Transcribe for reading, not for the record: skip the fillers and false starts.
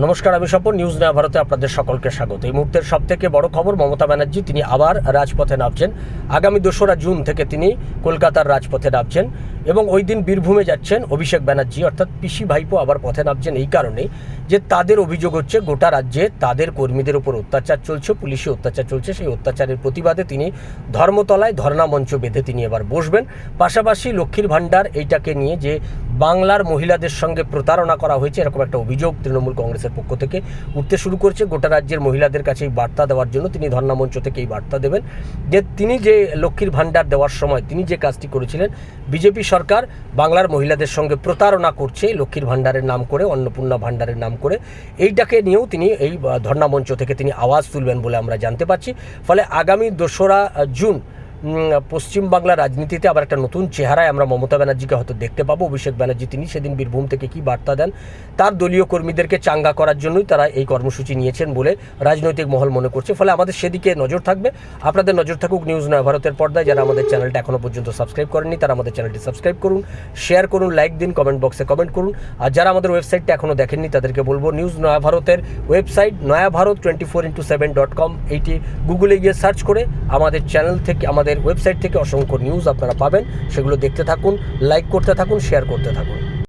নমস্কার, আমি স্বপন। নিউজ নয়া ভারতে আপনাদের সকলকে স্বাগত। এই মুহূর্তের সবথেকে বড় খবর, মমতা ব্যানার্জি তিনি আবার রাজপথে নামছেন। আগামী 2রা জুন থেকে তিনি কলকাতার রাজপথে নামছেন এবং ওই দিন বীরভূমে যাচ্ছেন অভিষেক ব্যানার্জি, অর্থাৎ পিসি ভাইপো আবার পথে নামছেন এই কারণেই যে তাদের অভিযোগ হচ্ছে গোটা রাজ্যে তাদের কর্মীদের উপর অত্যাচার চলছে, পুলিশি অত্যাচার চলছে। সেই অত্যাচারের প্রতিবাদে তিনি ধর্মতলায় ধর্ণা মঞ্চ বেঁধে তিনি এবার বসবেন। পাশাপাশি লক্ষ্মীর ভাণ্ডার এইটাকে নিয়ে যে বাংলার মহিলাদের সঙ্গে প্রতারণা করা হয়েছে, এরকম একটা অভিযোগ তৃণমূল কংগ্রেসের পক্ষ থেকে উঠতে শুরু করছে। গোটা রাজ্যের মহিলাদের কাছে এই বার্তা দেওয়ার জন্য তিনি ধর্ণা মঞ্চ থেকে এই বার্তা দেবেন যে তিনি যে লক্ষ্মীর ভাণ্ডার দেওয়ার সময় তিনি যে কাজটি করেছিলেন, বিজেপি সরকার বাংলার মহিলাদের সঙ্গে প্রতারণা করছে লক্ষ্মীর ভাণ্ডারের নাম করে, অন্নপূর্ণা ভাণ্ডারের নাম করে। এইটাকে নিয়েও তিনি এই ধর্ণা মঞ্চ থেকে তিনি আওয়াজ তুলবেন বলে আমরা জানতে পারছি। ফলে আগামী 2রা জুন পশ্চিমবাংলার রাজনীতিতে আবার একটা নতুন চেহারায় আমরা মমতা ব্যানার্জিকে হয়তো দেখতে পাবো। অভিষেক ব্যানার্জি তিনি সেদিন বীরভূম থেকে কী বার্তা দেন, তার দলীয় কর্মীদেরকে চাঙ্গা করার জন্যই তারা এই কর্মসূচি নিয়েছেন বলে রাজনৈতিক মহল মনে করছে। ফলে আমাদের সেদিকে নজর থাকবে। আপনাদের নজর থাকুক নিউজ নয়া ভারতের পর্দায়। যারা আমাদের চ্যানেলটা এখনও পর্যন্ত সাবস্ক্রাইব করেননি তারা আমাদের চ্যানেলটি সাবস্ক্রাইব করুন, শেয়ার করুন, লাইক দিন, কমেন্ট বক্সে কমেন্ট করুন। আর যারা আমাদের ওয়েবসাইটটা এখনও দেখেননি তাদেরকে বলবো, নিউজ নয়া ভারতের ওয়েবসাইট noyaBharat24x7.com, এইটি গুগলে গিয়ে সার্চ করে আমাদের চ্যানেল থেকে, আমাদের ওয়েবসাইট থেকে অসংখ্য নিউজ আপনারা পাবেন। সেগুলো দেখতে থাকুন, লাইক করতে থাকুন, শেয়ার করতে থাকুন।